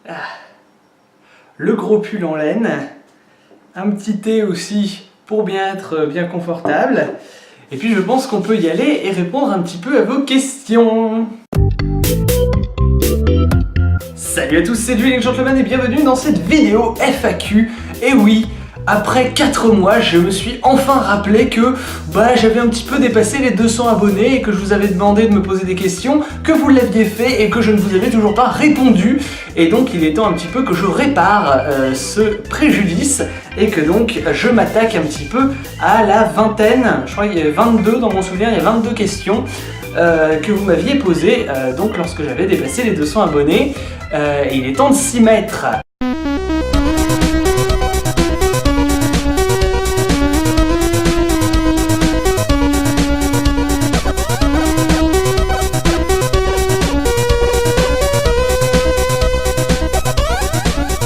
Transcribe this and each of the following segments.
Ah. Le gros pull en laine, un petit thé aussi pour bien être bien confortable. Et puis je pense qu'on peut y aller et répondre un petit peu à vos questions. Salut à tous, c'est Dueling Gentleman et bienvenue dans cette vidéo FAQ. Et oui, après 4 mois, je me suis enfin rappelé que j'avais un petit peu dépassé les 200 abonnés et que je vous avais demandé de me poser des questions, que vous l'aviez fait et que je ne vous avais toujours pas répondu. Et donc il est temps un petit peu que je répare ce préjudice et que donc je m'attaque un petit peu à la vingtaine. Je crois qu'il y avait 22 dans mon souvenir, il y a 22 questions que vous m'aviez posées donc lorsque j'avais dépassé les 200 abonnés. Et il est temps de s'y mettre.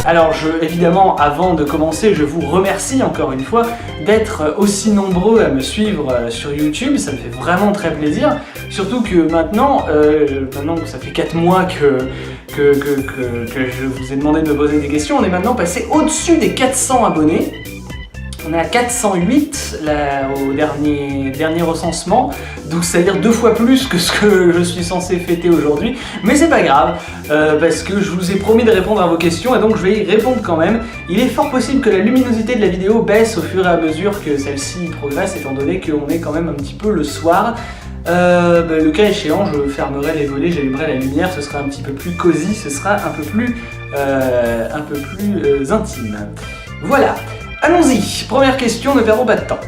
Alors évidemment, avant de commencer, je vous remercie encore une fois d'être aussi nombreux à me suivre sur YouTube, ça me fait vraiment très plaisir. Surtout que maintenant que ça fait 4 mois que je vous ai demandé de me poser des questions, on est maintenant passé au-dessus des 400 abonnés. On est à 408 là, au dernier recensement, donc c'est-à-dire 2 fois plus que ce que je suis censé fêter aujourd'hui, mais c'est pas grave, parce que je vous ai promis de répondre à vos questions et donc je vais y répondre quand même. Il est fort possible que la luminosité de la vidéo baisse au fur et à mesure que celle-ci progresse, étant donné qu'on est quand même un petit peu le soir. Le cas échéant, je fermerai les volets, j'allumerai la lumière, ce sera un petit peu plus cosy, ce sera un peu plus intime. Voilà. Allons-y, première question, ne perdons pas de temps.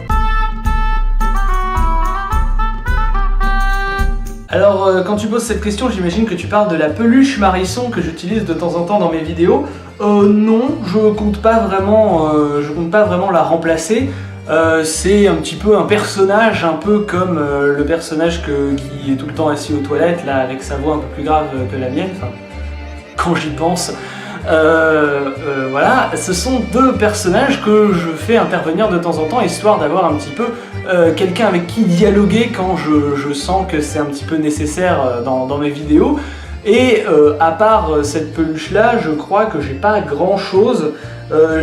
Alors, quand tu poses cette question, j'imagine que tu parles de la peluche Marisson que j'utilise de temps en temps dans mes vidéos. Non, je compte pas vraiment la remplacer. C'est un petit peu un personnage, un peu comme le personnage qui est tout le temps assis aux toilettes, là, avec sa voix un peu plus grave que la mienne, enfin, quand j'y pense. Voilà, ce sont 2 personnages que je fais intervenir de temps en temps, histoire d'avoir un petit peu quelqu'un avec qui dialoguer quand je sens que c'est un petit peu nécessaire dans mes vidéos. Et à part cette peluche là, je crois que j'ai pas grand chose.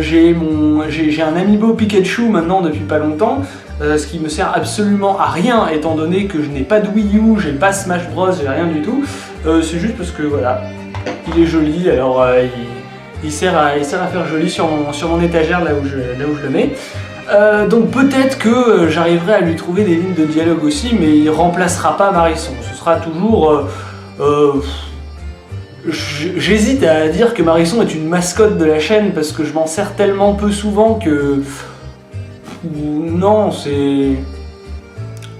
J'ai un Amiibo Pikachu maintenant depuis pas longtemps, ce qui me sert absolument à rien étant donné que je n'ai pas de Wii U, j'ai pas Smash Bros, j'ai rien du tout. C'est juste parce que voilà, il est joli, alors il sert à faire joli sur mon étagère là où je le mets. Donc peut-être que j'arriverai à lui trouver des lignes de dialogue aussi, mais il remplacera pas Marisson. Ce sera toujours... J'hésite à dire que Marisson est une mascotte de la chaîne parce que je m'en sers tellement peu souvent que... Non, c'est...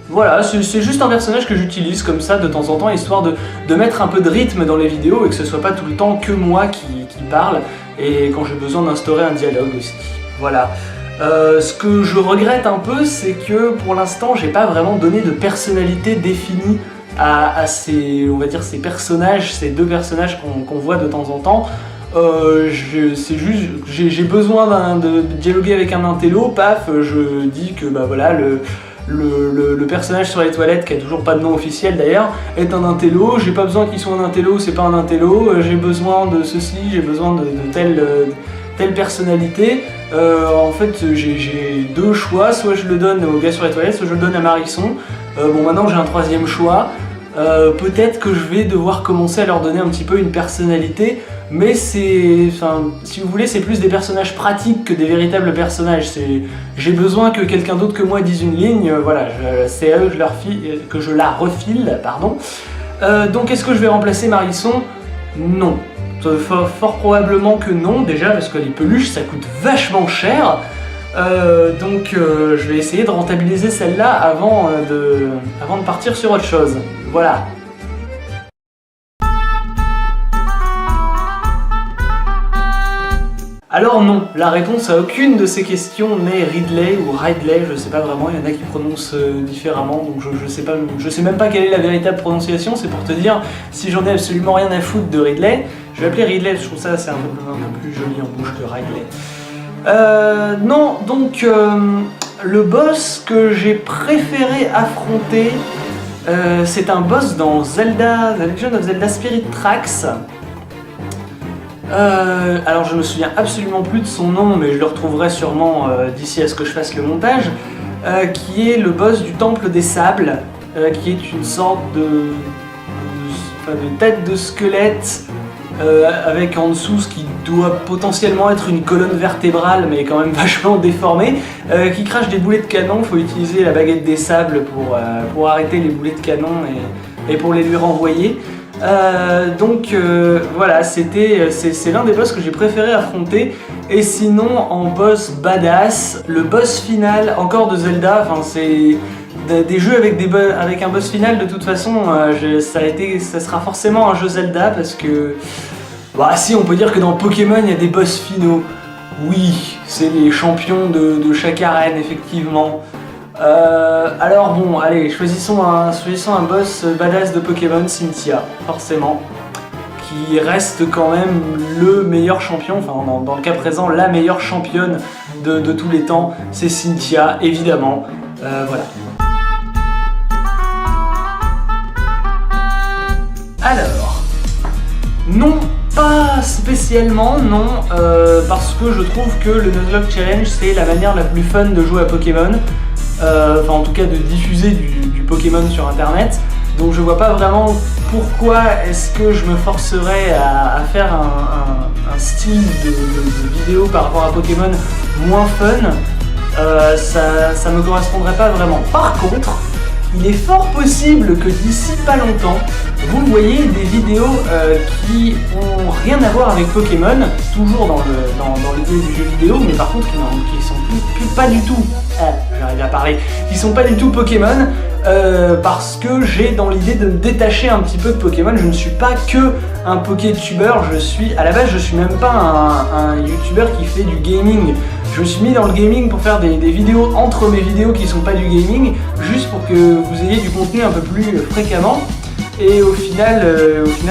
Voilà, c'est juste un personnage que j'utilise comme ça de temps en temps, histoire de mettre un peu de rythme dans les vidéos et que ce soit pas tout le temps que moi qui parle, et quand j'ai besoin d'instaurer un dialogue aussi. Voilà. Ce que je regrette un peu, c'est que pour l'instant, j'ai pas vraiment donné de personnalité définie à ces, on va dire, ces personnages, ces 2 personnages qu'on voit de temps en temps. C'est juste, j'ai besoin de dialoguer avec un intello, paf, je dis que voilà, le personnage sur les toilettes, qui a toujours pas de nom officiel d'ailleurs, est un intello. J'ai pas besoin qu'il soit un intello, c'est pas un intello. J'ai besoin de ceci, j'ai besoin de telle personnalité. En fait, j'ai 2 choix, soit je le donne au gars sur les toilettes, soit je le donne à Marisson. Bon, maintenant j'ai un 3e choix. Peut-être que je vais devoir commencer à leur donner un petit peu une personnalité, mais si vous voulez, c'est plus des personnages pratiques que des véritables personnages. J'ai besoin que quelqu'un d'autre que moi dise une ligne, voilà, c'est à eux que je la refile, pardon. Donc est-ce que je vais remplacer Marisson? Non. Fort probablement que non, déjà parce que les peluches ça coûte vachement cher. Donc je vais essayer de rentabiliser celle-là avant de partir sur autre chose. Voilà. Alors non, la réponse à aucune de ces questions n'est Ridley ou Ridley, je sais pas vraiment, il y en a qui prononcent différemment, donc je sais même pas quelle est la véritable prononciation, c'est pour te dire, si j'en ai absolument rien à foutre de Ridley, je vais appeler Ridley, je trouve ça c'est un peu plus joli en bouche que Ridley. Non, donc le boss que j'ai préféré affronter, c'est un boss dans Zelda, The Legend of Zelda Spirit Tracks. Alors je me souviens absolument plus de son nom, mais je le retrouverai sûrement d'ici à ce que je fasse le montage, qui est le boss du Temple des Sables, qui est une sorte de tête de squelette avec en dessous ce qui doit potentiellement être une colonne vertébrale, mais quand même vachement déformée, qui crache des boulets de canon. Il faut utiliser la baguette des sables pour arrêter les boulets de canon et pour les lui renvoyer. Voilà, c'est l'un des boss que j'ai préféré affronter. Et sinon, en boss badass, le boss final encore de Zelda, enfin c'est des jeux avec un boss final, de toute façon ça sera forcément un jeu Zelda, parce que bah si, on peut dire que dans Pokémon il y a des boss finaux. Oui, c'est les champions de chaque arène, effectivement. Alors bon, allez, choisissons un boss badass de Pokémon, Cynthia, forcément, qui reste quand même le meilleur champion, enfin dans le cas présent, la meilleure championne de tous les temps, c'est Cynthia, évidemment. Voilà. Alors, non, pas spécialement, non, parce que je trouve que le Nuzlocke Challenge, c'est la manière la plus fun de jouer à Pokémon. Enfin, en tout cas de diffuser du Pokémon sur internet, donc je vois pas vraiment pourquoi est-ce que je me forcerais à faire un style de vidéo par rapport à Pokémon moins fun. Ça me correspondrait pas vraiment. Par contre, il est fort possible que d'ici pas longtemps, vous voyez des vidéos qui ont rien à voir avec Pokémon, toujours dans l'idée du jeu vidéo, mais par contre qui sont pas du tout, j'arrive à parler, qui sont pas du tout Pokémon, parce que j'ai dans l'idée de me détacher un petit peu de Pokémon. Je ne suis pas que un Poké-tuber, à la base je suis même pas un YouTuber qui fait du gaming. Je me suis mis dans le gaming pour faire des vidéos entre mes vidéos qui sont pas du gaming, juste pour que vous ayez du contenu un peu plus fréquemment. Et au final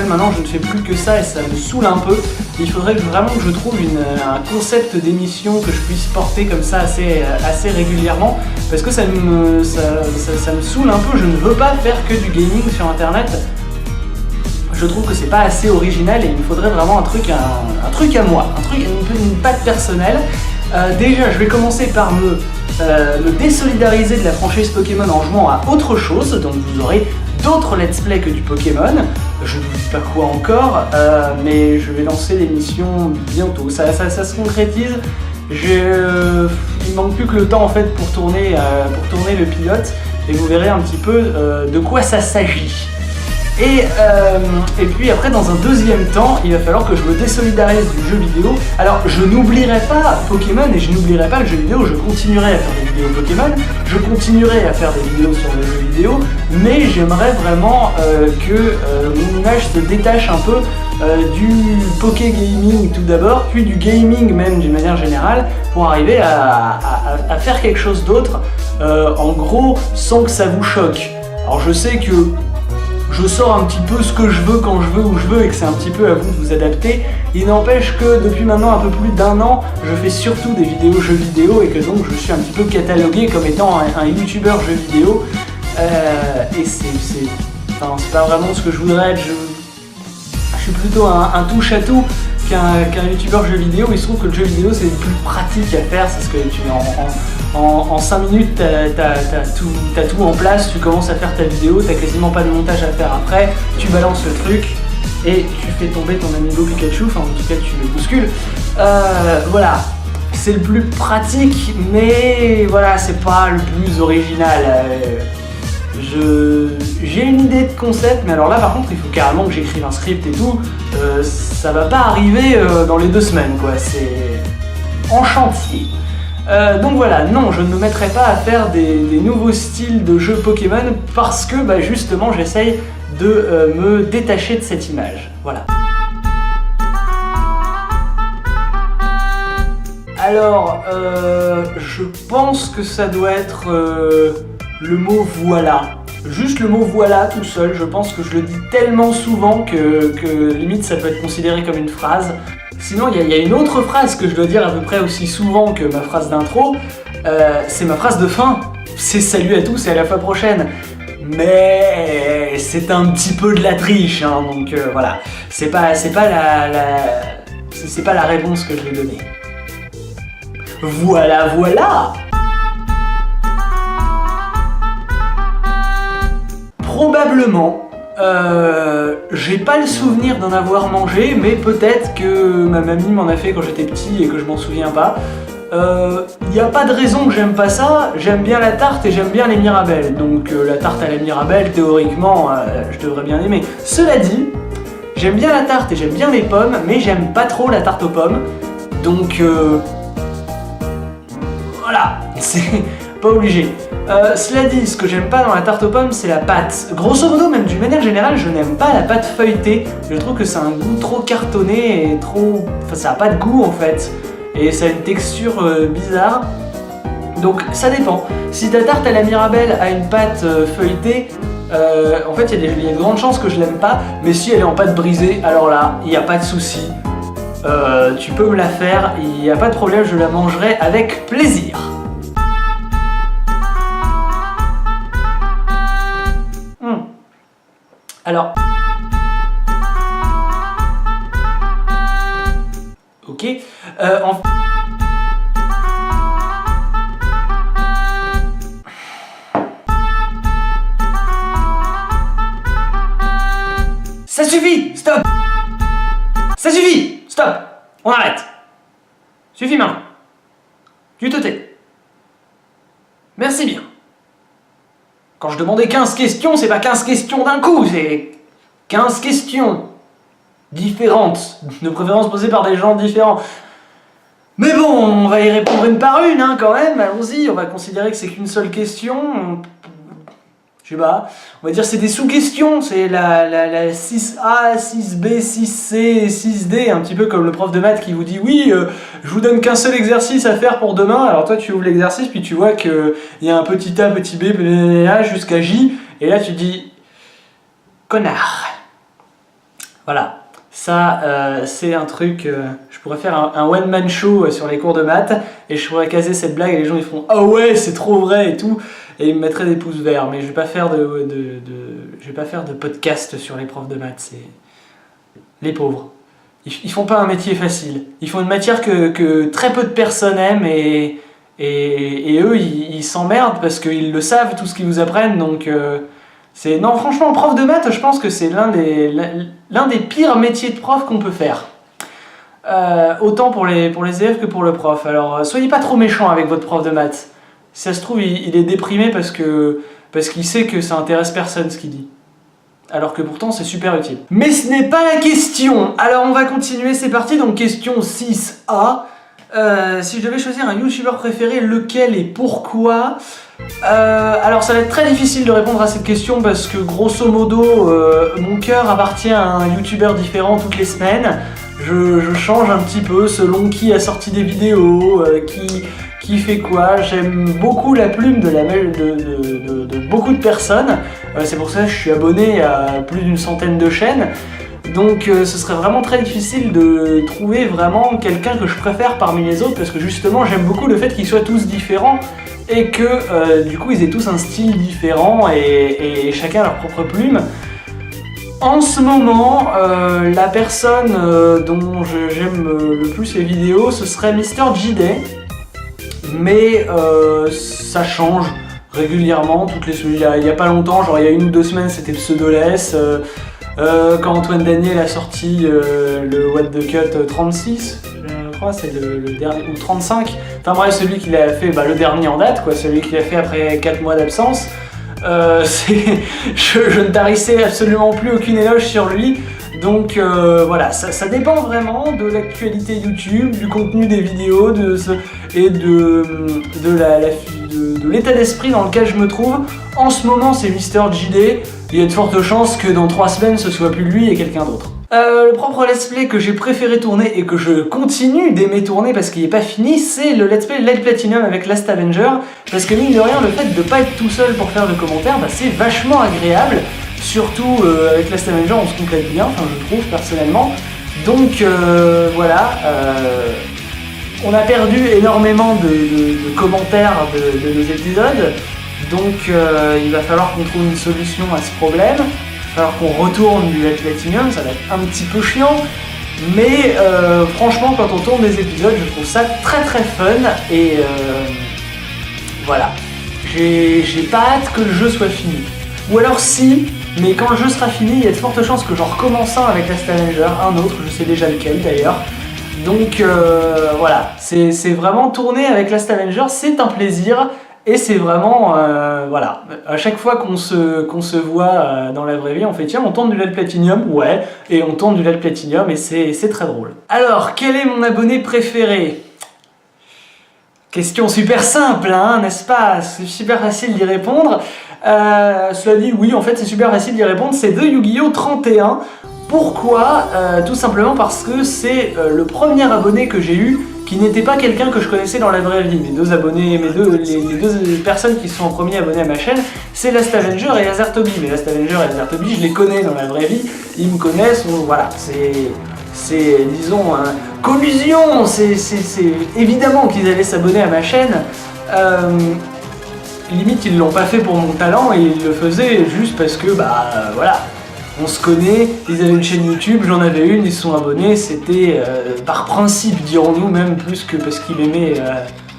maintenant je ne fais plus que ça et ça me saoule un peu. Il faudrait vraiment que je trouve un concept d'émission que je puisse porter comme ça assez régulièrement, parce que ça me saoule un peu. Je ne veux pas faire que du gaming sur internet. Je trouve que c'est pas assez original et il me faudrait vraiment un truc à moi, une patte personnelle. Déjà, je vais commencer par me désolidariser de la franchise Pokémon en jouant à autre chose, donc vous aurez d'autres let's play que du Pokémon. Je ne vous dis pas quoi encore, mais je vais lancer l'émission bientôt. Ça se concrétise. Il me manque plus que le temps en fait pour tourner le pilote, et vous verrez un petit peu de quoi ça s'agit. Et puis après, dans un deuxième temps, il va falloir que je me désolidarise du jeu vidéo. Alors je n'oublierai pas Pokémon et je n'oublierai pas le jeu vidéo. Je continuerai à faire des vidéos Pokémon, je continuerai à faire des vidéos sur le jeu vidéo, mais j'aimerais vraiment que mon image se détache un peu du poké gaming tout d'abord, puis du gaming même d'une manière générale, pour arriver à faire quelque chose d'autre, en gros, sans que ça vous choque. Alors je sais que je sors un petit peu ce que je veux, quand je veux, où je veux, et que c'est un petit peu à vous de vous adapter. Il n'empêche que depuis maintenant un peu plus d'1 an, je fais surtout des vidéos jeux vidéo, et que donc je suis un petit peu catalogué comme étant un youtubeur jeux vidéo. Et c'est pas vraiment ce que je voudrais être. Je suis plutôt un touche-à-tout qu'un youtubeur jeux vidéo. Il se trouve que le jeu vidéo c'est le plus pratique à faire, c'est ce que tu en 5 minutes t'as tout en place, tu commences à faire ta vidéo, t'as quasiment pas de montage à faire après, tu balances le truc et tu fais tomber ton amiibo Pikachu, enfin en tout cas tu le bouscules. Voilà, c'est le plus pratique, mais voilà, c'est pas le plus original. J'ai une idée de concept, mais alors là par contre il faut carrément que j'écrive un script et tout, ça va pas arriver dans les 2 semaines quoi, c'est en chantier. Donc voilà, non, je ne me mettrai pas à faire des nouveaux styles de jeux Pokémon parce que bah, justement j'essaye de me détacher de cette image, voilà. Alors, je pense que ça doit être le mot voilà. Juste le mot voilà tout seul, je pense que je le dis tellement souvent que limite ça peut être considéré comme une phrase. Sinon il y a une autre phrase que je dois dire à peu près aussi souvent que ma phrase d'intro, c'est ma phrase de fin, c'est salut à tous et à la fois prochaine. Mais c'est un petit peu de la triche, hein, donc voilà, c'est pas c'est pas la réponse que je vais donner. Voilà, voilà. Probablement, j'ai pas le souvenir d'en avoir mangé, mais peut-être que ma mamie m'en a fait quand j'étais petit et que je m'en souviens pas. Y a pas de raison que j'aime pas ça, j'aime bien la tarte et j'aime bien les mirabelles, donc la tarte à la mirabelle, théoriquement, je devrais bien aimer. Cela dit, j'aime bien la tarte et j'aime bien les pommes, mais j'aime pas trop la tarte aux pommes, donc voilà, c'est pas obligé. Cela dit, ce que j'aime pas dans la tarte aux pommes, c'est la pâte. Grosso modo, même d'une manière générale, je n'aime pas la pâte feuilletée. Je trouve que ça a un goût trop cartonné et trop... Enfin, ça a pas de goût en fait. Et ça a une texture bizarre. Donc ça dépend. Si ta tarte à la mirabelle a une pâte feuilletée, en fait il y a de grandes chances que je l'aime pas. Mais si elle est en pâte brisée, alors là, il n'y a pas de souci. Tu peux me la faire, il n'y a pas de problème, je la mangerai avec plaisir. Alors... Ok. Ça suffit! Stop! Ça suffit! Stop! On arrête! Suffit maintenant. Tu te tais. Merci bien. Quand je demandais 15 questions, c'est pas 15 questions d'un coup, c'est 15 questions différentes, de préférence posées par des gens différents. Mais bon, on va y répondre une par une, hein, quand même, allons-y, on va considérer que c'est qu'une seule question. Je sais pas, on va dire c'est des sous-questions, c'est la 6A, 6B, 6C, 6D, un petit peu comme le prof de maths qui vous dit oui, je vous donne qu'un seul exercice à faire pour demain, alors toi tu ouvres l'exercice puis tu vois qu'il y a un petit A, petit B, jusqu'à J, et là tu dis connard. Voilà, ça c'est un truc, je pourrais faire un one-man show sur les cours de maths, et je pourrais caser cette blague et les gens ils font ah ouais c'est trop vrai et tout. Et ils me mettraient des pouces verts, mais je vais pas faire de podcast sur les profs de maths, c'est... Les pauvres. Ils font pas un métier facile. Ils font une matière que très peu de personnes aiment, et eux, ils s'emmerdent parce qu'ils le savent, tout ce qu'ils vous apprennent, donc... c'est... Non, franchement, prof de maths, je pense que c'est l'un des pires métiers de prof qu'on peut faire. Autant pour les élèves que pour le prof. Alors, soyez pas trop méchants avec votre prof de maths. Si ça se trouve, il est déprimé parce qu'il sait que ça intéresse personne ce qu'il dit. Alors que pourtant, c'est super utile. Mais ce n'est pas la question. Alors, on va continuer, c'est parti. Donc, question 6A. Si je devais choisir un youtubeur préféré, lequel et pourquoi? Alors, ça va être très difficile de répondre à cette question parce que, grosso modo, mon cœur appartient à un youtubeur différent toutes les semaines. Je change un petit peu selon qui a sorti des vidéos, qui fait quoi. J'aime beaucoup la plume de beaucoup de personnes, c'est pour ça que je suis abonné à plus d'une centaine de chaînes, donc ce serait vraiment très difficile de trouver vraiment quelqu'un que je préfère parmi les autres, parce que justement j'aime beaucoup le fait qu'ils soient tous différents, et que du coup ils aient tous un style différent, et chacun leur propre plume. En ce moment, la personne dont j'aime le plus les vidéos, ce serait MrJday. Mais ça change régulièrement, toutes les semaines. Il y a pas longtemps, genre il y a 1 ou 2 semaines, c'était Pseudoless. Quand Antoine Daniel a sorti le What the Cut 36, je crois, c'est le dernier, ou 35. Enfin bref, celui qu'il a fait, le dernier en date, quoi, celui qu'il a fait après 4 mois d'absence. Je ne tarissais absolument plus aucune éloge sur lui. Donc voilà, ça dépend vraiment de l'actualité YouTube, du contenu des vidéos, et de l'état d'esprit dans lequel je me trouve. En ce moment, c'est MrJday. Il y a de fortes chances que dans 3 semaines, ce soit plus lui et quelqu'un d'autre. Le propre let's play que j'ai préféré tourner et que je continue d'aimer tourner parce qu'il n'est pas fini, c'est le let's play Light Platinum avec Last Avenger. Parce que mine de rien, le fait de ne pas être tout seul pour faire le commentaire, c'est vachement agréable. Surtout avec Last Avenger, on se complète bien, enfin je trouve personnellement. Donc voilà, on a perdu énormément de commentaires de nos épisodes. Donc il va falloir qu'on trouve une solution à ce problème. Il va falloir qu'on retourne du Light Platinum, ça va être un petit peu chiant. Mais franchement, quand on tourne des épisodes, je trouve ça très très fun et voilà. J'ai pas hâte que le jeu soit fini. Ou alors si, mais quand le jeu sera fini, il y a de fortes chances que j'en recommence un avec Last Avenger, un autre, je sais déjà lequel d'ailleurs. Donc voilà, c'est vraiment tourner avec Last Avenger, c'est un plaisir. Et c'est vraiment, voilà, à chaque fois qu'on se voit dans la vraie vie, on fait tiens, on tourne du LED Platinum, ouais, et on tourne du LED Platinum et c'est très drôle. Alors, quel est mon abonné préféré? Question super simple, hein, n'est-ce pas? C'est super facile d'y répondre. Cela dit, oui, en fait, c'est super facile d'y répondre, c'est The Yu-Gi-Oh 31. Pourquoi? Tout simplement parce que c'est le premier abonné que j'ai eu qui n'était pas quelqu'un que je connaissais dans la vraie vie. Mes deux abonnés, les deux personnes qui sont en premier abonnés à ma chaîne, c'est Last Avenger et Azertobi. Mais Last Avenger et Azertobi, je les connais dans la vraie vie, ils me connaissent, voilà, c'est disons, collusion, c'est évidemment qu'ils allaient s'abonner à ma chaîne. Limite, ils l'ont pas fait pour mon talent et ils le faisaient juste parce que, voilà. On se connaît, ils avaient une chaîne YouTube, j'en avais une, ils se sont abonnés, c'était par principe, dirons-nous, même plus que parce qu'ils m'aimaient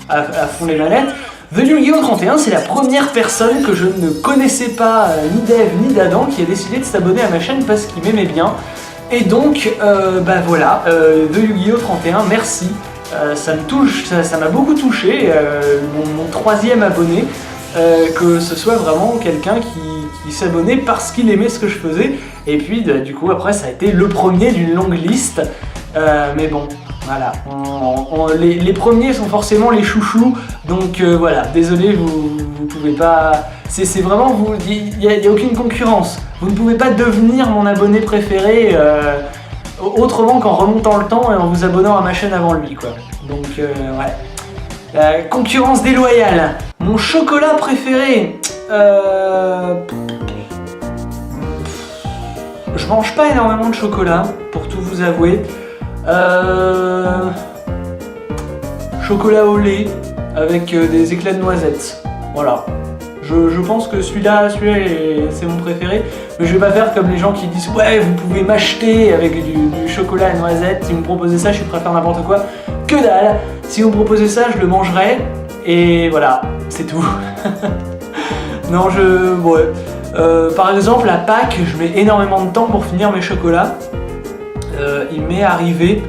à fond les manettes. The Yu-Gi-Oh 31, c'est la première personne que je ne connaissais pas, ni d'Eve ni d'Adam, qui a décidé de s'abonner à ma chaîne parce qu'il m'aimait bien. Et donc, voilà, The Yu-Gi-Oh 31, merci. Ça me touche, ça m'a beaucoup touché, mon troisième abonné, que ce soit vraiment quelqu'un qui s'abonnait parce qu'il aimait ce que je faisais. Et puis du coup après ça a été le premier d'une longue liste. Mais bon, voilà, les premiers sont forcément les chouchous. Donc voilà, désolé, vous pouvez pas... C'est vraiment, il n'y a aucune concurrence. Vous ne pouvez pas devenir mon abonné préféré autrement qu'en remontant le temps et en vous abonnant à ma chaîne avant lui, quoi. Donc ouais. Concurrence déloyale. Mon chocolat préféré, je mange pas énormément de chocolat, pour tout vous avouer. Chocolat au lait avec des éclats de noisettes. Voilà. Je pense que celui-là c'est mon préféré. Mais je vais pas faire comme les gens qui disent ouais, vous pouvez m'acheter avec du chocolat à noisettes. Si vous me proposez ça, je suis prêt à faire n'importe quoi. Que dalle. Si vous me proposez ça, je le mangerai. Et voilà, c'est tout. Non, ouais. Par exemple, à Pâques, je mets énormément de temps pour finir mes chocolats. Il m'est arrivé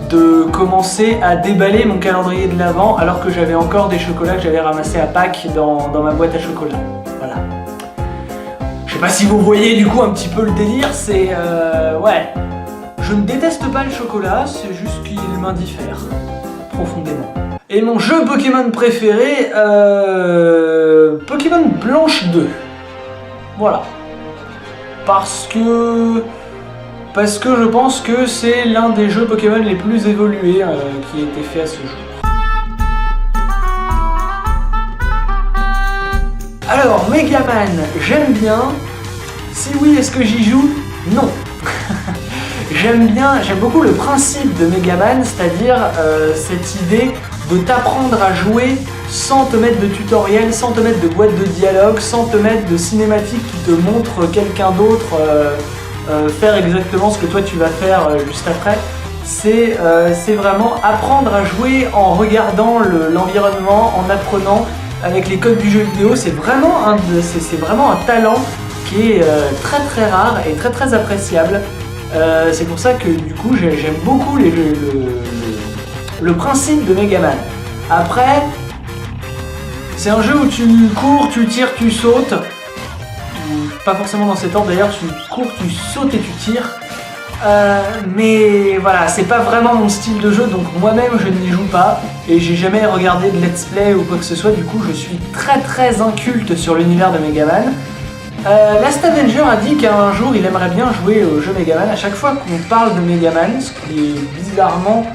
de commencer à déballer mon calendrier de l'Avent alors que j'avais encore des chocolats que j'avais ramassés à Pâques dans ma boîte à chocolat. Voilà. Je sais pas si vous voyez du coup un petit peu le délire, c'est... ouais. Je ne déteste pas le chocolat, c'est juste qu'il m'indiffère profondément. Et mon jeu Pokémon préféré, Pokémon Blanche 2. Voilà. Parce que je pense que c'est l'un des jeux Pokémon les plus évolués qui a été fait à ce jour. Alors, Megaman, j'aime bien. Si oui, est-ce que j'y joue? Non. J'aime beaucoup le principe de Megaman, c'est-à-dire cette idée de t'apprendre à jouer sans te mettre de tutoriel, sans te mettre de boîte de dialogue, sans te mettre de cinématique qui te montre quelqu'un d'autre faire exactement ce que toi tu vas faire juste après. C'est vraiment apprendre à jouer en regardant l'environnement, en apprenant avec les codes du jeu vidéo. C'est vraiment un talent qui est très très rare et très très appréciable. C'est pour ça que du coup j'aime beaucoup le principe de Megaman. Après, c'est un jeu où tu cours, tu tires, tu sautes. Pas forcément dans cet ordre d'ailleurs, tu cours, tu sautes et tu tires. Mais voilà, c'est pas vraiment mon style de jeu, donc moi-même je n'y joue pas. Et j'ai jamais regardé de let's play ou quoi que ce soit, du coup je suis très très inculte sur l'univers de Megaman. Last Avenger a dit qu'un jour il aimerait bien jouer au jeu Megaman. À chaque fois qu'on parle de Megaman, ce qui est bizarrement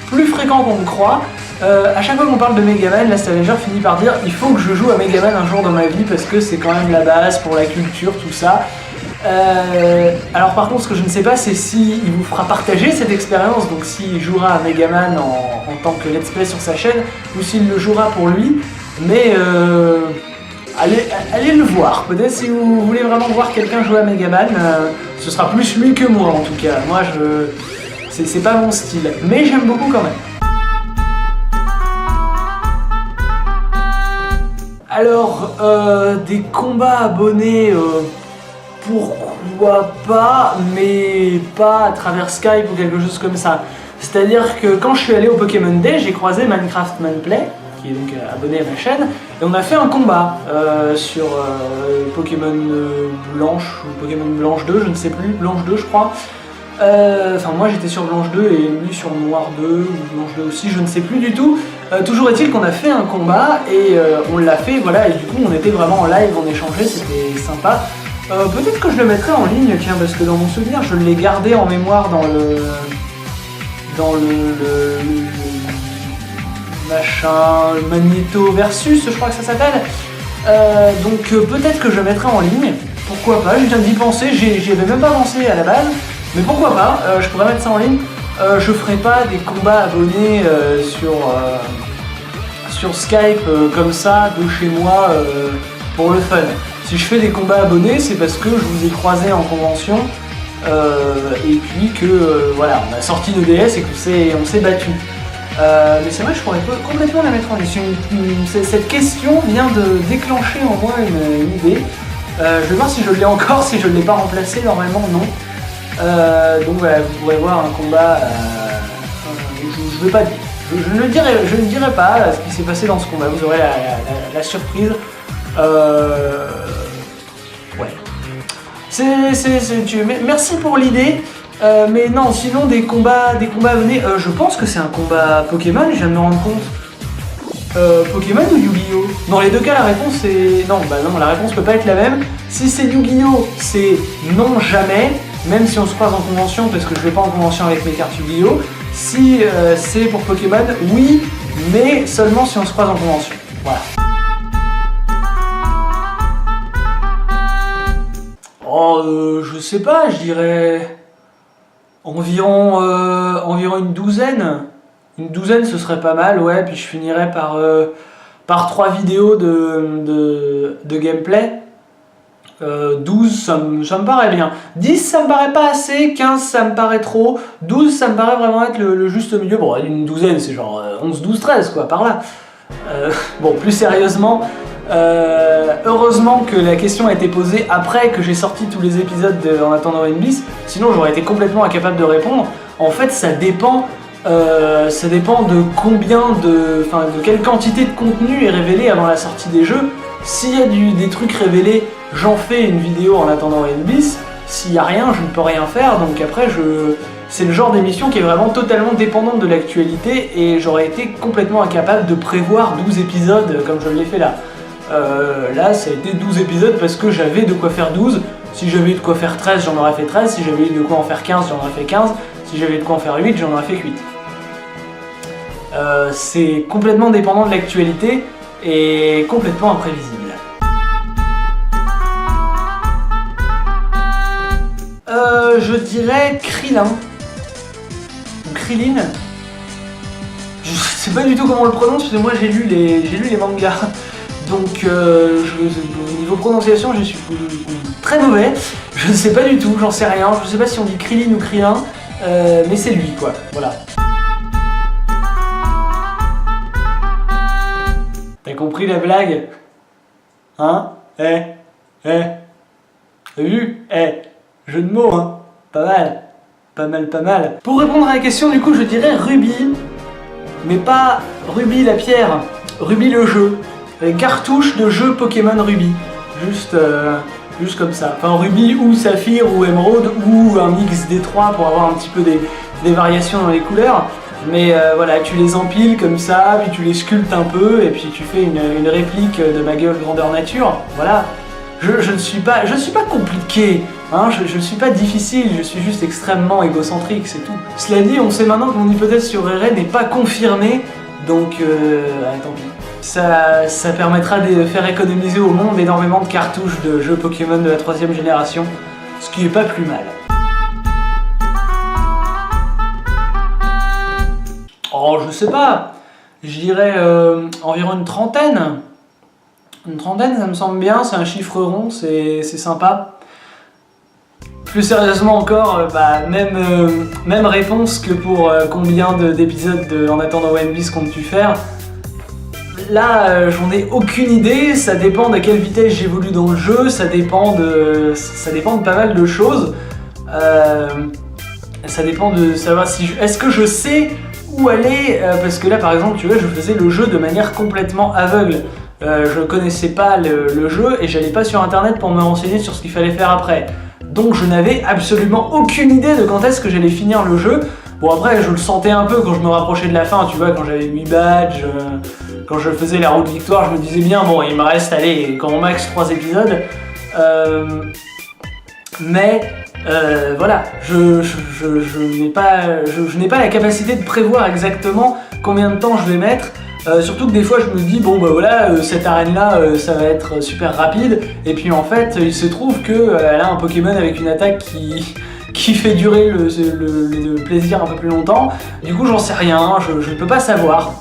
plus fréquent qu'on ne croit, à chaque fois qu'on parle de Megaman, Last Avenger finit par dire il faut que je joue à Megaman un jour dans ma vie parce que c'est quand même la base pour la culture, tout ça. Alors par contre ce que je ne sais pas c'est s'il vous fera partager cette expérience, donc s'il jouera à Megaman en tant que let's play sur sa chaîne ou s'il le jouera pour lui, mais allez le voir, peut-être si vous voulez vraiment voir quelqu'un jouer à Megaman, ce sera plus lui que moi en tout cas. Moi c'est pas mon style, mais j'aime beaucoup quand même. Alors, des combats abonnés, pourquoi pas, mais pas à travers Skype ou quelque chose comme ça. C'est-à-dire que quand je suis allé au Pokémon Day, j'ai croisé Minecraft Manplay, qui est donc abonné à ma chaîne, et on a fait un combat sur Pokémon Blanche ou Pokémon Blanche 2, je ne sais plus, Blanche 2 je crois. Enfin moi j'étais sur Blanche 2 et lui sur Noir 2 ou Blanche 2 aussi, je ne sais plus du tout. Toujours est-il qu'on a fait un combat et on l'a fait, voilà, et du coup on était vraiment en live, on échangeait, c'était sympa. Peut-être que je le mettrai en ligne, tiens, parce que dans mon souvenir je l'ai gardé en mémoire dans le machin, Magneto Versus, je crois que ça s'appelle. Donc peut-être que je le mettrai en ligne, pourquoi pas, je viens d'y penser, j'y avais même pas pensé à la base, mais pourquoi pas, je pourrais mettre ça en ligne. Je ferai pas des combats abonnés sur Skype comme ça, de chez moi, pour le fun. Si je fais des combats abonnés, c'est parce que je vous ai croisé en convention, et puis que voilà, on a sorti nos DS et qu'on s'est battu. Mais c'est vrai que je pourrais complètement la mettre en ligne. Cette question vient de déclencher en moi une idée. Je vais voir si je l'ai encore, si je ne l'ai pas remplacé, normalement non. Donc voilà, vous pourrez voir un combat, je ne vais pas dire, je ne dirai pas ce qui s'est passé dans ce combat, vous aurez la surprise. Ouais. Merci pour l'idée, mais non, sinon des combats à venir, je pense que c'est un combat Pokémon, je viens de me rendre compte. Pokémon ou Yu-Gi-Oh? Dans les deux cas la réponse est... Non, bah non, la réponse peut pas être la même. Si c'est Yu-Gi-Oh, c'est non jamais, même si on se croise en convention, parce que je vais pas en convention avec mes cartes Yu-Gi-Oh. Si c'est pour Pokémon, oui, mais seulement si on se croise en convention. Voilà. Oh, je sais pas, je dirais environ une douzaine. Une douzaine, ce serait pas mal, ouais, puis je finirais par 3 vidéos de gameplay. 12, ça me paraît bien. 10, ça me paraît pas assez. 15, ça me paraît trop. 12, ça me paraît vraiment être le juste milieu. Bon, une douzaine, c'est genre 11, 12, 13, quoi, par là. Bon, plus sérieusement, heureusement que la question a été posée après que j'ai sorti tous les épisodes En attendant une bis. Sinon, j'aurais été complètement incapable de répondre. En fait, ça dépend de combien de quelle quantité de contenu est révélé avant la sortie des jeux. S'il y a des trucs révélés, j'en fais une vidéo En attendant une bis. S'il n'y a rien, je ne peux rien faire. Donc après, c'est le genre d'émission qui est vraiment totalement dépendante de l'actualité et j'aurais été complètement incapable de prévoir 12 épisodes comme je l'ai fait là. Là, ça a été 12 épisodes parce que j'avais de quoi faire 12. Si j'avais eu de quoi faire 13, j'en aurais fait 13. Si j'avais eu de quoi en faire 15, j'en aurais fait 15. Si j'avais eu de quoi en faire 8, j'en aurais fait 8. C'est complètement dépendant de l'actualité et complètement imprévisible. Je dirais Krillin. Ou Krillin. Je sais pas du tout comment on le prononce parce que moi j'ai lu les mangas. Donc au niveau prononciation je suis très mauvais. Je ne sais pas du tout, j'en sais rien. Je sais pas si on dit Krillin ou Krillin. Mais c'est lui quoi, voilà. T'as compris la blague? Hein? T'as vu? Jeu de mots, hein? Pas mal. Pas mal. Pour répondre à la question, du coup, je dirais Ruby. Mais pas Ruby la pierre. Ruby le jeu. Les cartouches de jeu Pokémon Ruby. Juste comme ça. Enfin, Ruby ou Saphir ou Emerald ou un mix des trois pour avoir un petit peu des variations dans les couleurs. Mais voilà, tu les empiles comme ça, puis tu les sculptes un peu, et puis tu fais une réplique de ma gueule grandeur nature. Voilà. Je ne suis pas compliqué, hein, je ne suis pas difficile, je suis juste extrêmement égocentrique, c'est tout. Cela dit, on sait maintenant que mon hypothèse sur RN n'est pas confirmée, donc tant pis. Ça permettra de faire économiser au monde énormément de cartouches de jeux Pokémon de la 3e génération, ce qui est pas plus mal. Oh, je sais pas, je dirais environ une trentaine. Une trentaine, ça me semble bien, c'est un chiffre rond, c'est sympa. plus sérieusement encore, même réponse que pour combien d'épisodes de En attendant One Piece comptes-tu faire. Là, j'en ai aucune idée, ça dépend de quelle vitesse j'évolue dans le jeu, ça dépend de pas mal de choses. Ça dépend de savoir si est-ce que je sais où aller, parce que là par exemple, tu vois, je faisais le jeu de manière complètement aveugle. Je connaissais pas le jeu et j'allais pas sur internet pour me renseigner sur ce qu'il fallait faire après. Donc je n'avais absolument aucune idée de quand est-ce que j'allais finir le jeu. Bon après je le sentais un peu quand je me rapprochais de la fin, tu vois, quand j'avais 8 badges, quand je faisais la route victoire, je me disais bien bon il me reste, allez, grand max 3 épisodes. Voilà, je n'ai pas la capacité de prévoir exactement combien de temps je vais mettre. Surtout que des fois je me dis bon bah voilà, cette arène là ça va être super rapide, et puis en fait il se trouve qu'elle a un Pokémon avec une attaque qui fait durer le plaisir un peu plus longtemps. Du coup j'en sais rien, je ne peux pas savoir.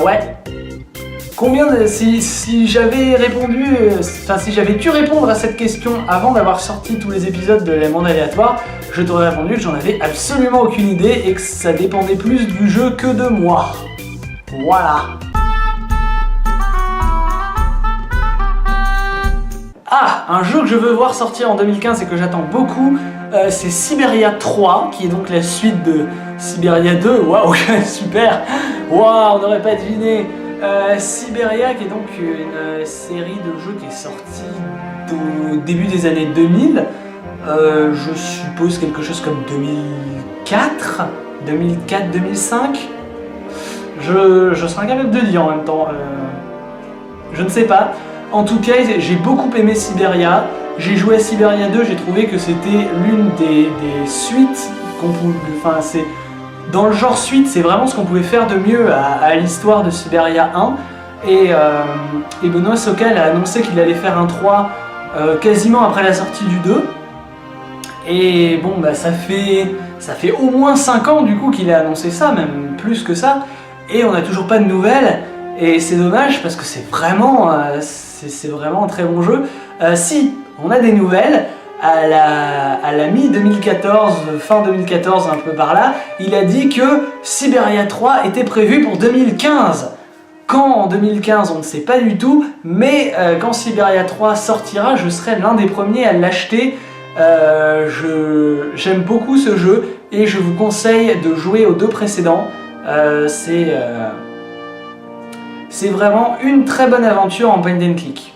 Ouais. Si j'avais répondu, si j'avais dû répondre à cette question avant d'avoir sorti tous les épisodes de la monde aléatoire, je t'aurais répondu que j'en avais absolument aucune idée et que ça dépendait plus du jeu que de moi. Voilà. Ah, un jeu que je veux voir sortir en 2015 et que j'attends beaucoup, c'est Syberia 3, qui est donc la suite de Syberia 2. Waouh, super. Waouh, on n'aurait pas deviné. Syberia, qui est donc une série de jeux qui est sortie au début des années 2000, je suppose quelque chose comme 2004-2005. Je serais incapable de dire en même temps, je ne sais pas. En tout cas, j'ai beaucoup aimé Syberia. J'ai joué à Syberia 2, j'ai trouvé que c'était l'une des suites qu'on pouvait... Enfin, c'est... Dans le genre suite, c'est vraiment ce qu'on pouvait faire de mieux à l'histoire de Syberia 1. Et Benoît Sokal a annoncé qu'il allait faire un 3 quasiment après la sortie du 2. Et bon, bah ça fait au moins 5 ans du coup qu'il a annoncé ça, même plus que ça. Et on n'a toujours pas de nouvelles. Et c'est dommage parce que c'est vraiment un très bon jeu. Si, on a des nouvelles. À la mi-2014, fin 2014, un peu par là, il a dit que Syberia 3 était prévu pour 2015. Quand en 2015, on ne sait pas du tout, mais quand Syberia 3 sortira, je serai l'un des premiers à l'acheter. J'aime beaucoup ce jeu et je vous conseille de jouer aux 2 précédents. C'est vraiment une très bonne aventure en point and click.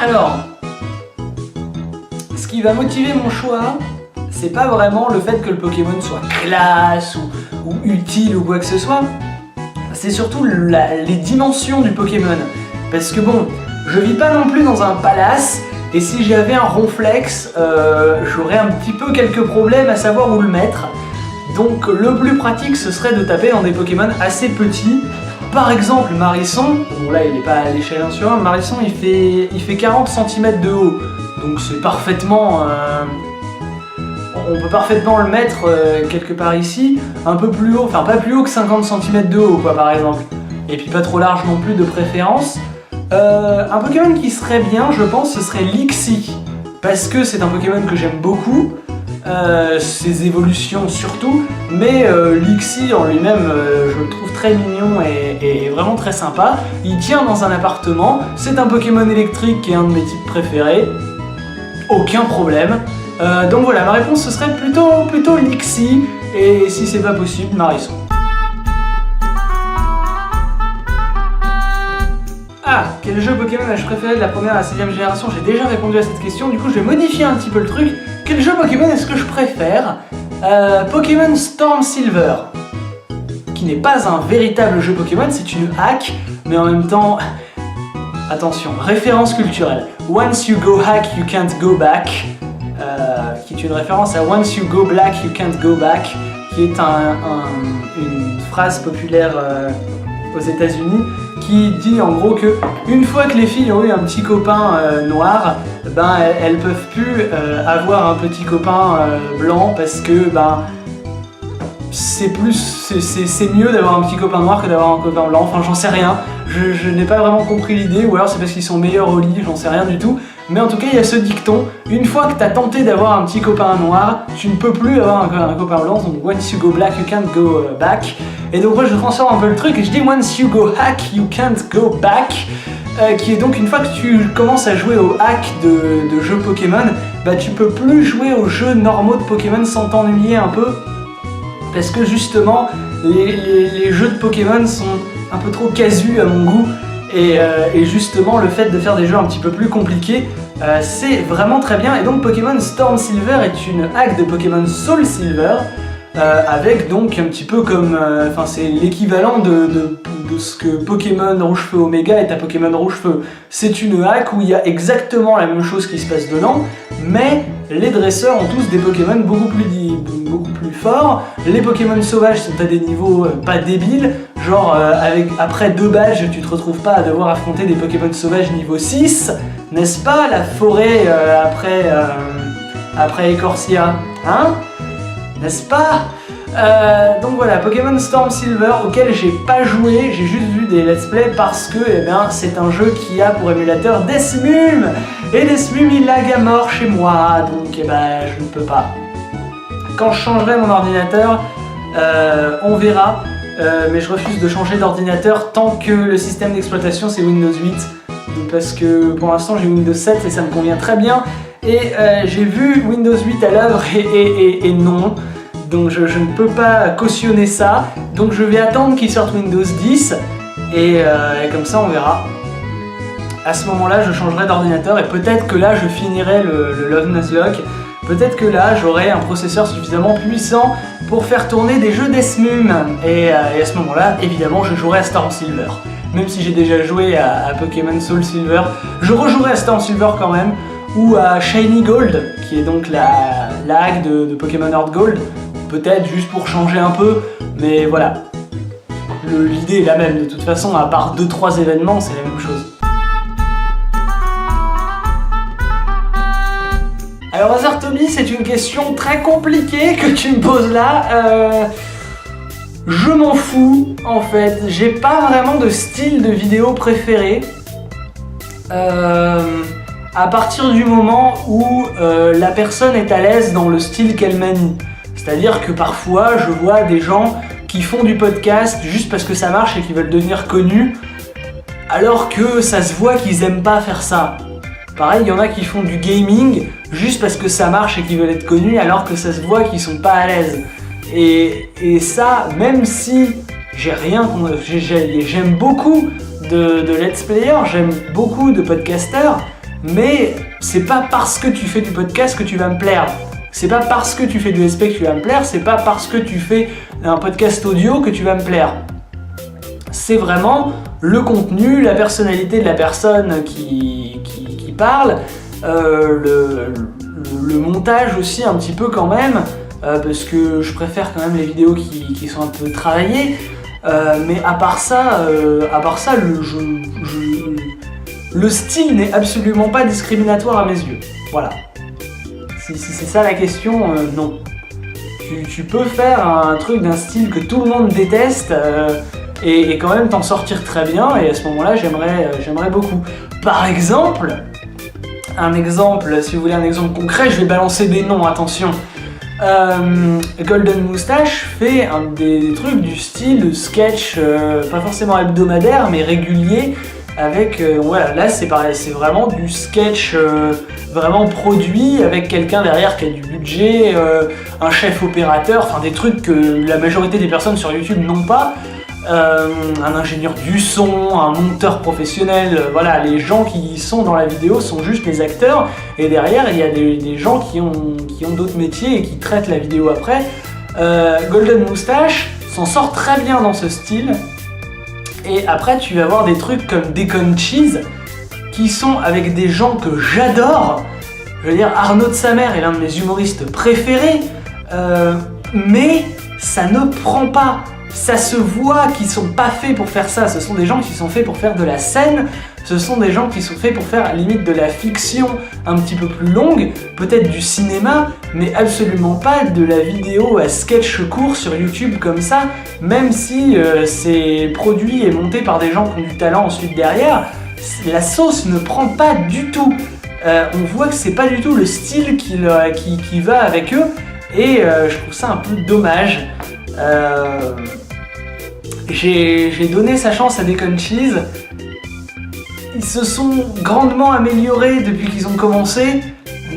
Alors, ce qui va motiver mon choix, c'est pas vraiment le fait que le Pokémon soit classe ou utile ou quoi que ce soit, c'est surtout les dimensions du Pokémon. Parce que bon, je vis pas non plus dans un palace, et si j'avais un Ronflex, j'aurais un petit peu quelques problèmes à savoir où le mettre. Donc le plus pratique, ce serait de taper dans des Pokémon assez petits. Par exemple, Marisson, bon là il n'est pas à l'échelle 1 sur 1, Marisson il fait 40 cm de haut, donc c'est parfaitement... on peut parfaitement le mettre quelque part ici, un peu plus haut, enfin pas plus haut que 50 cm de haut quoi par exemple, et puis pas trop large non plus de préférence. Un Pokémon qui serait bien, je pense, ce serait Lixie, parce que c'est un Pokémon que j'aime beaucoup, ses évolutions surtout, mais Lixie en lui-même, je le trouve très mignon et vraiment très sympa. Il tient dans un appartement, c'est un Pokémon électrique qui est un de mes types préférés, aucun problème. Donc voilà, ma réponse ce serait plutôt Lixie, et si c'est pas possible, Marisson. Ah, quel jeu Pokémon ai-je préféré de la première à la 7ème génération? J'ai déjà répondu à cette question, du coup je vais modifier un petit peu le truc. Quel jeu Pokémon est-ce que je préfère? Pokémon Storm Silver, qui n'est pas un véritable jeu Pokémon, c'est une hack, mais en même temps... Attention, référence culturelle. Once you go hack, you can't go back. Qui est une référence à Once you go black, you can't go back, qui est une phrase populaire aux États-Unis qui dit en gros que une fois que les filles ont eu un petit copain noir, ben elles peuvent plus avoir un petit copain blanc parce que ben c'est mieux d'avoir un petit copain noir que d'avoir un copain blanc, enfin j'en sais rien, je n'ai pas vraiment compris l'idée, ou alors c'est parce qu'ils sont meilleurs au lit, j'en sais rien du tout, mais en tout cas il y a ce dicton, une fois que tu as tenté d'avoir un petit copain noir, tu ne peux plus avoir un copain blanc, donc once you go black you can't go back, et donc moi je transforme un peu le truc et je dis once you go hack you can't go back, qui est donc une fois que tu commences à jouer au hack de jeux Pokémon, bah tu peux plus jouer aux jeux normaux de Pokémon sans t'ennuyer un peu, parce que justement les jeux de Pokémon sont un peu trop casus à mon goût, et justement le fait de faire des jeux un petit peu plus compliqués, c'est vraiment très bien. Et donc Pokémon Storm Silver est une hack de Pokémon Soul Silver, avec donc un petit peu comme, enfin c'est l'équivalent de ce que Pokémon Rouge-Feu Omega est à Pokémon Rouge-Feu. C'est une hack où il y a exactement la même chose qui se passe dedans, mais les dresseurs ont tous des Pokémon beaucoup plus forts. Les Pokémon sauvages sont à des niveaux pas débiles, genre après 2 badges tu te retrouves pas à devoir affronter des Pokémon sauvages niveau 6, n'est-ce pas, la forêt après Écorcia, hein? N'est-ce pas? Donc voilà, Pokémon Storm Silver auquel j'ai pas joué, j'ai juste vu des let's play parce que c'est un jeu qui a pour émulateur Desmum, et Desmum il lag à mort chez moi, donc je ne peux pas. Quand je changerai mon ordinateur, on verra, mais je refuse de changer d'ordinateur tant que le système d'exploitation c'est Windows 8, parce que pour l'instant j'ai Windows 7 et ça me convient très bien, et j'ai vu Windows 8 à l'œuvre et non. Donc je ne peux pas cautionner ça, donc je vais attendre qu'il sorte Windows 10, et comme ça on verra. À ce moment-là je changerai d'ordinateur, et peut-être que là je finirai le Love Nuzlocke, peut-être que là j'aurai un processeur suffisamment puissant pour faire tourner des jeux Desmum, et à ce moment-là évidemment je jouerai à Storm Silver. Même si j'ai déjà joué à Pokémon Soul Silver, je rejouerai à Storm Silver quand même, ou à Shiny Gold, qui est donc la hack de Pokémon Heart Gold, peut-être juste pour changer un peu, mais voilà. L'idée est la même, de toute façon, à part 2-3 événements, c'est la même chose. Alors Azartobi, c'est une question très compliquée que tu me poses là. Je m'en fous, en fait. J'ai pas vraiment de style de vidéo préféré. À partir du moment où la personne est à l'aise dans le style qu'elle manie. C'est-à-dire que parfois, je vois des gens qui font du podcast juste parce que ça marche et qu'ils veulent devenir connus, alors que ça se voit qu'ils aiment pas faire ça. Pareil, il y en a qui font du gaming juste parce que ça marche et qu'ils veulent être connus, alors que ça se voit qu'ils sont pas à l'aise. Et ça, même si j'aime beaucoup de let's players, j'aime beaucoup de podcasters, mais c'est pas parce que tu fais du podcast que tu vas me plaire. C'est pas parce que tu fais du SP que tu vas me plaire, c'est pas parce que tu fais un podcast audio que tu vas me plaire. C'est vraiment le contenu, la personnalité de la personne qui parle, le montage aussi un petit peu quand même, parce que je préfère quand même les vidéos qui sont un peu travaillées, mais à part ça le style n'est absolument pas discriminatoire à mes yeux. Voilà. Si c'est ça la question, non. Tu peux faire un truc d'un style que tout le monde déteste et quand même t'en sortir très bien, et à ce moment-là, j'aimerais beaucoup. Par exemple, si vous voulez un exemple concret, je vais balancer des noms, attention. Golden Moustache fait des trucs du style sketch, pas forcément hebdomadaire, mais régulier, avec, voilà, là c'est pareil, c'est vraiment du sketch vraiment produit, avec quelqu'un derrière qui a du budget, un chef opérateur, enfin des trucs que la majorité des personnes sur YouTube n'ont pas, un ingénieur du son, un monteur professionnel, voilà, les gens qui sont dans la vidéo sont juste les acteurs, et derrière il y a des gens qui ont d'autres métiers et qui traitent la vidéo après. Golden Moustache s'en sort très bien dans ce style. Et après tu vas voir des trucs comme Deacon Cheese qui sont avec des gens que j'adore. Je veux dire, Arnaud de Samer est l'un de mes humoristes préférés, mais ça ne prend pas. Ça se voit qu'ils sont pas faits pour faire ça. Ce sont des gens qui sont faits pour faire de la scène, Ce sont des gens qui sont faits pour faire à la limite de la fiction un petit peu plus longue, peut-être du cinéma, mais absolument pas de la vidéo à sketch court sur YouTube comme ça, même si c'est produit et monté par des gens qui ont du talent ensuite derrière, la sauce ne prend pas du tout. On voit que c'est pas du tout le style qui va avec eux, et je trouve ça un peu dommage. J'ai donné sa chance à Deacon Cheese. Ils se sont grandement améliorés depuis qu'ils ont commencé,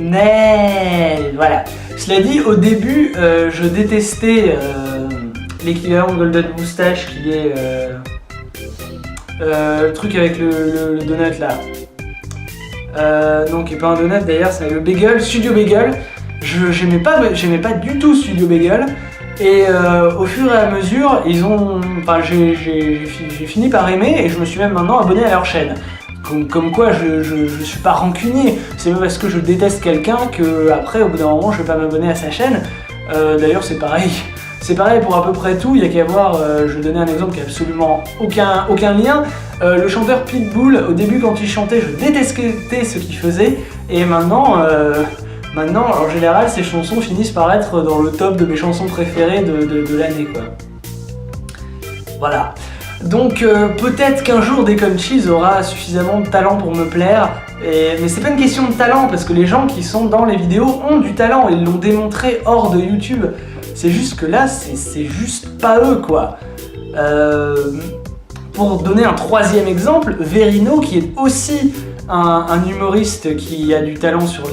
mais voilà. Cela dit, au début, je détestais l'équivalent de Golden Moustache qui est le truc avec le donut là. Non, qui est pas un donut d'ailleurs, c'est le bagel, Studio Bagel. J'aimais pas du tout Studio Bagel. Et au fur et à mesure, j'ai fini par aimer, et je me suis même maintenant abonné à leur chaîne. Comme quoi je suis pas rancunier, c'est pas parce que je déteste quelqu'un que après au bout d'un moment je vais pas m'abonner à sa chaîne. D'ailleurs c'est pareil pour à peu près tout, il y a qu'à voir, je vais donner un exemple qui a absolument aucun lien. Le chanteur Pitbull, au début quand il chantait, je détestais ce qu'il faisait, et maintenant, en général, ces chansons finissent par être dans le top de mes chansons préférées de l'année, quoi. Voilà. Donc peut-être qu'un jour Deacon Cheese aura suffisamment de talent pour me plaire, mais c'est pas une question de talent, parce que les gens qui sont dans les vidéos ont du talent, ils l'ont démontré hors de YouTube. C'est juste que là, c'est juste pas eux, quoi. Pour donner un troisième exemple, Verino, qui est aussi un humoriste qui a du talent sur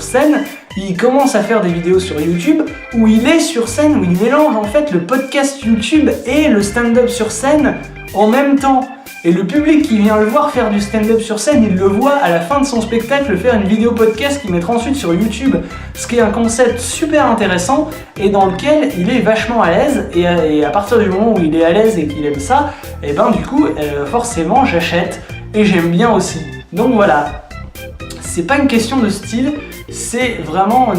scène, il commence à faire des vidéos sur YouTube où il est sur scène, où il mélange en fait le podcast YouTube et le stand-up sur scène en même temps. Et le public qui vient le voir faire du stand-up sur scène, il le voit à la fin de son spectacle faire une vidéo podcast qu'il mettra ensuite sur YouTube. Ce qui est un concept super intéressant et dans lequel il est vachement à l'aise, et à partir du moment où il est à l'aise et qu'il aime ça, et ben du coup forcément j'achète et j'aime bien aussi. Donc voilà, c'est pas une question de style, c'est vraiment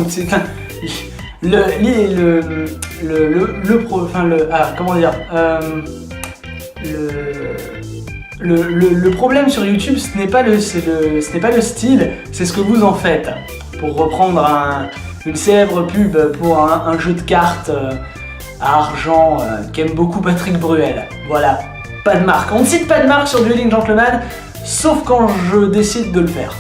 le problème sur YouTube, ce n'est pas le style, c'est ce que vous en faites. Pour reprendre une célèbre pub pour un jeu de cartes à argent qu'aime beaucoup Patrick Bruel. Voilà, pas de marque. On ne cite pas de marque sur Dueling Gentleman, sauf quand je décide de le faire.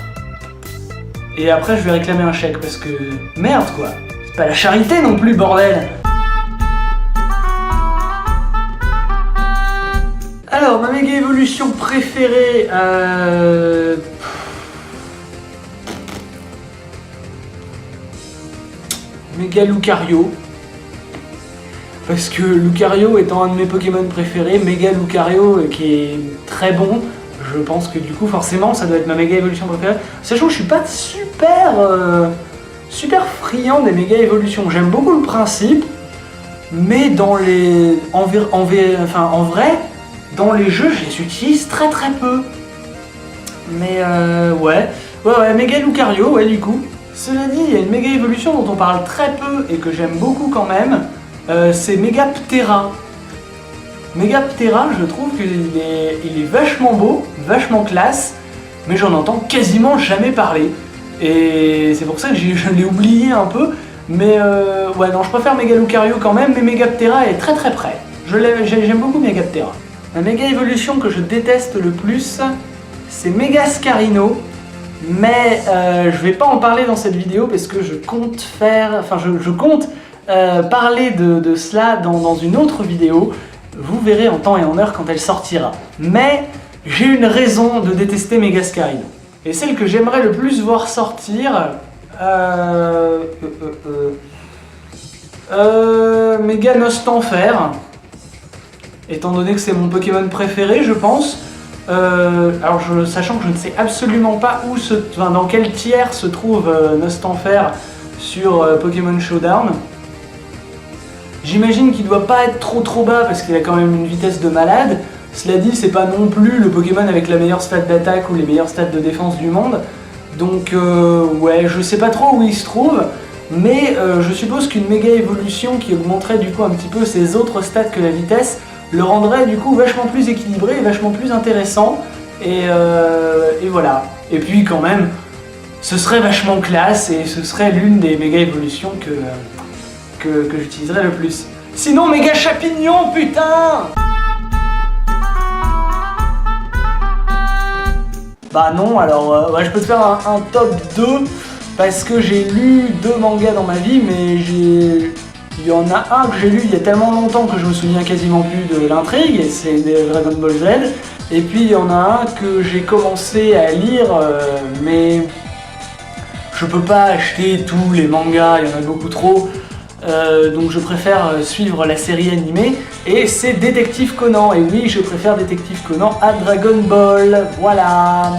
Et après je vais réclamer un chèque parce que merde quoi, c'est pas la charité non plus, bordel. Alors ma méga évolution préférée, méga Lucario. Parce que Lucario étant un de mes Pokémon préférés, méga Lucario qui est très bon. Je pense que du coup forcément ça doit être ma méga évolution préférée. Sachant que je suis pas super friand des méga évolutions. J'aime beaucoup le principe, mais en vrai, dans les jeux je les utilise très peu. Mais ouais, méga Lucario, ouais du coup. Cela dit, il y a une méga évolution dont on parle très peu et que j'aime beaucoup quand même, c'est Megaptera. Megaptera, je trouve qu'il est vachement beau, vachement classe, mais j'en entends quasiment jamais parler. Et c'est pour ça que je l'ai oublié un peu, mais ouais non, je préfère Méga Lucario quand même, mais Megaptera est très près. J'aime beaucoup Megaptera. La méga évolution que je déteste le plus, c'est Megascarino, mais je vais pas en parler dans cette vidéo parce que je compte parler de cela dans une autre vidéo. Vous verrez en temps et en heure quand elle sortira. Mais j'ai une raison de détester Megascarino. Et celle que j'aimerais le plus voir sortir... Méga Nostanfer. Étant donné que c'est mon Pokémon préféré, je pense. Alors sachant que je ne sais absolument pas dans quel tiers se trouve Nostanfer sur Pokémon Showdown. J'imagine qu'il doit pas être trop bas parce qu'il a quand même une vitesse de malade. Cela dit, c'est pas non plus le Pokémon avec la meilleure stat d'attaque ou les meilleures stats de défense du monde. Donc ouais, je sais pas trop où il se trouve, mais je suppose qu'une méga évolution qui augmenterait du coup un petit peu ses autres stats que la vitesse le rendrait du coup vachement plus équilibré et vachement plus intéressant. Et voilà. Et puis quand même, ce serait vachement classe et ce serait l'une des méga évolutions que j'utiliserais le plus. Sinon, méga champignon, putain! Bah non, alors ouais, je peux te faire un top 2 parce que j'ai lu 2 mangas dans ma vie, mais il y en a un que j'ai lu il y a tellement longtemps que je me souviens quasiment plus de l'intrigue, et c'est Dragon Ball Z. Et puis il y en a un que j'ai commencé à lire, mais je peux pas acheter tous les mangas, il y en a beaucoup trop. Donc je préfère suivre la série animée, et c'est Détective Conan. Et oui, je préfère Détective Conan à Dragon Ball, voilà.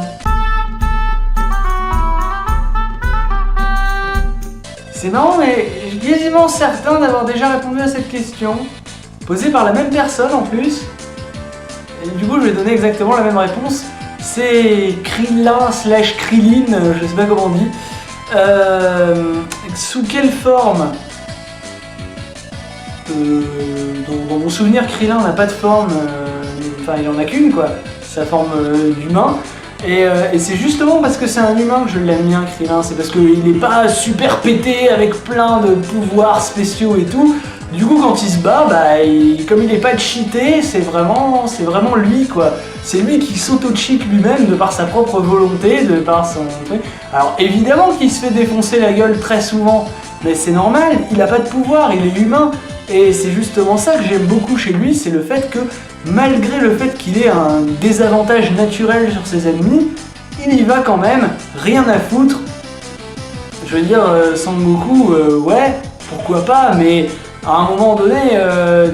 C'est marrant, mais je suis quasiment certain d'avoir déjà répondu à cette question, posée par la même personne en plus. Et du coup je vais donner exactement la même réponse. C'est Krillin / Krillin, je sais pas comment on dit. Sous quelle forme? Dans mon souvenir, Krillin n'a pas de forme, enfin il en a qu'une quoi, sa forme d'humain. Et c'est justement parce que c'est un humain que je l'aime bien, Krillin, c'est parce qu'il n'est pas super pété avec plein de pouvoirs spéciaux et tout. Du coup quand il se bat, comme il n'est pas cheaté, c'est vraiment lui quoi. C'est lui qui s'auto-cheat lui-même de par sa propre volonté, de par son truc. Alors évidemment qu'il se fait défoncer la gueule très souvent, mais c'est normal, il n'a pas de pouvoir, il est humain. Et c'est justement ça que j'aime beaucoup chez lui, c'est le fait que, malgré le fait qu'il ait un désavantage naturel sur ses ennemis, il y va quand même, rien à foutre. Je veux dire, Sangoku, ouais, pourquoi pas, mais à un moment donné,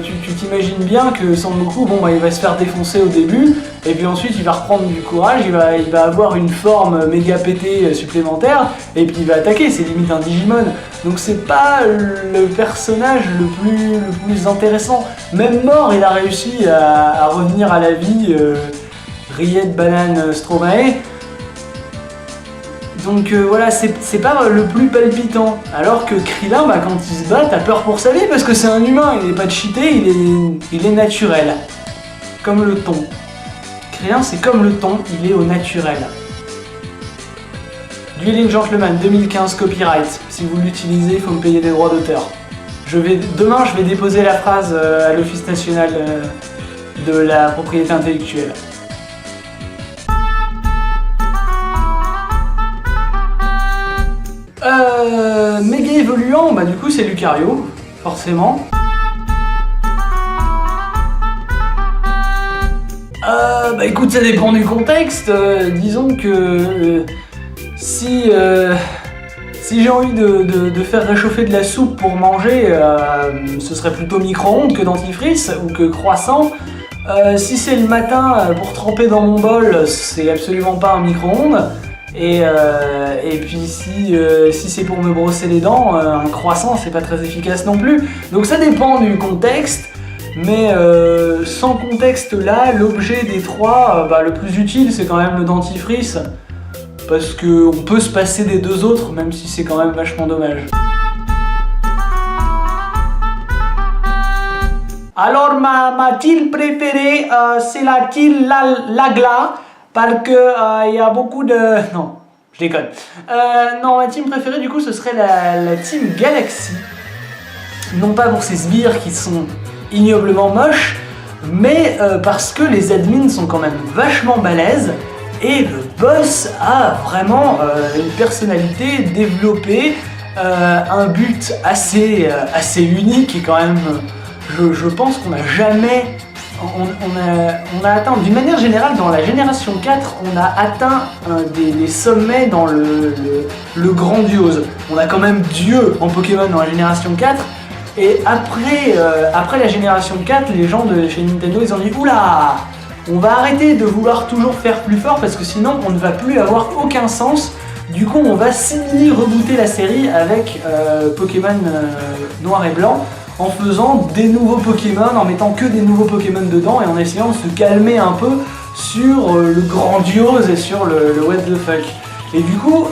tu t'imagines bien que Sangoku, bon, il va se faire défoncer au début, et puis ensuite il va reprendre du courage, il va avoir une forme méga pétée supplémentaire, et puis il va attaquer, c'est limite un Digimon. Donc c'est pas le personnage le plus intéressant. Même mort, il a réussi à revenir à la vie, Rillette Banane Stromae. Donc voilà, c'est pas le plus palpitant. Alors que Krillin, quand il se bat, t'as peur pour sa vie parce que c'est un humain, il n'est pas cheaté, il est naturel. Comme le thon. Krillin, c'est comme le thon, il est au naturel. Dueling Gentleman 2015 copyright. Si vous l'utilisez, il faut me payer des droits d'auteur. Demain, je vais déposer la phrase à l'Office national de la propriété intellectuelle. Méga évoluant, du coup c'est Lucario, forcément. Écoute, ça dépend du contexte. Disons que si j'ai envie de faire réchauffer de la soupe pour manger, ce serait plutôt micro-ondes que dentifrice ou que croissant. Si c'est le matin pour tremper dans mon bol, c'est absolument pas un micro-ondes. Et puis si c'est pour me brosser les dents, un croissant c'est pas très efficace non plus. Donc ça dépend du contexte, mais sans contexte là, l'objet des trois, le plus utile c'est quand même le dentifrice. Parce qu'on peut se passer des deux autres, même si c'est quand même vachement dommage. Alors ma teal préférée, c'est la teal Lagla. Parce que y a beaucoup de... Non, je déconne. Non, ma team préférée du coup ce serait la team Galaxy. Non pas pour ses sbires qui sont ignoblement moches, mais parce que les admins sont quand même vachement balèzes et le boss a vraiment une personnalité développée, un but assez unique et quand même, je pense qu'on n'a jamais... On a atteint, d'une manière générale, dans la génération 4, on a atteint des sommets dans le grandiose. On a quand même Dieu en Pokémon dans la génération 4, et après la génération 4, les gens de chez Nintendo, ils ont dit « Oula, on va arrêter de vouloir toujours faire plus fort, parce que sinon on ne va plus avoir aucun sens. Du coup, on va rebooter la série avec Pokémon noir et blanc, en faisant des nouveaux Pokémon, en mettant que des nouveaux Pokémon dedans et en essayant de se calmer un peu sur le grandiose et sur le what the fuck. Et du coup,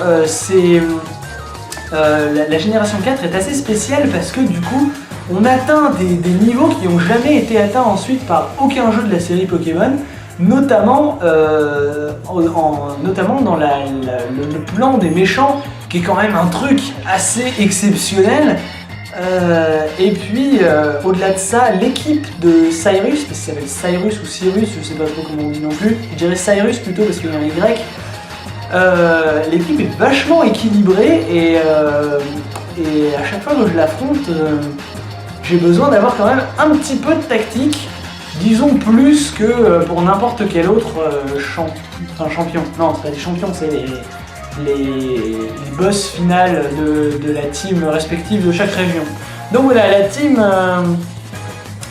la génération 4 est assez spéciale parce que du coup, on atteint des niveaux qui n'ont jamais été atteints ensuite par aucun jeu de la série Pokémon. notamment, notamment dans le plan des méchants, qui est quand même un truc assez exceptionnel. Et puis, au-delà de ça, l'équipe de Cyrus, parce que ça s'appelle Cyrus ou Cyrus, je sais pas trop comment on dit non plus, je dirais Cyrus plutôt parce qu'il y a un Y. L'équipe est vachement équilibrée et à chaque fois que je l'affronte, j'ai besoin d'avoir quand même un petit peu de tactique, disons plus que pour n'importe quel autre champion. Non, c'est pas des champions, c'est les boss finales de la team respective de chaque région. Donc voilà,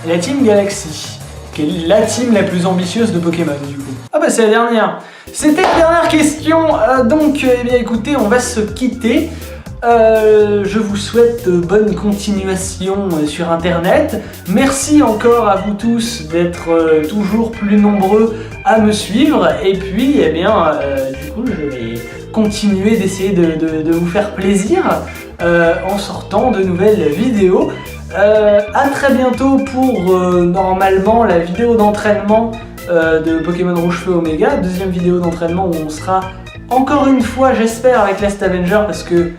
la team Galaxy, qui est la team la plus ambitieuse de Pokémon du coup. Ah bah c'est la dernière. C'était la dernière question, donc eh bien écoutez, on va se quitter. Je vous souhaite bonne continuation sur internet. Merci encore à vous tous d'être toujours plus nombreux à me suivre. Et puis, eh bien, du coup, je vais continuer d'essayer de vous faire plaisir en sortant de nouvelles vidéos. À très bientôt pour normalement la vidéo d'entraînement de Pokémon Rouge Feu Omega, deuxième vidéo d'entraînement où on sera encore une fois, j'espère, avec Last Avenger parce que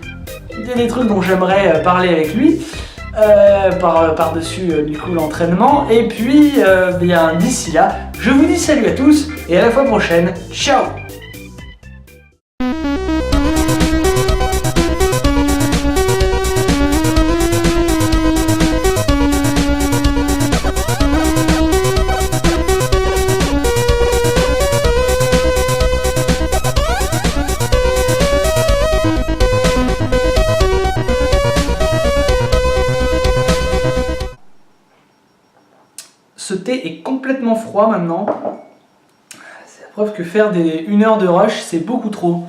il y a des trucs dont j'aimerais parler avec lui par-dessus du coup l'entraînement. Et puis bien d'ici là, je vous dis salut à tous et à la fois prochaine. Ciao. Ce thé est complètement froid maintenant. C'est la preuve que faire 1 heure de rush, c'est beaucoup trop.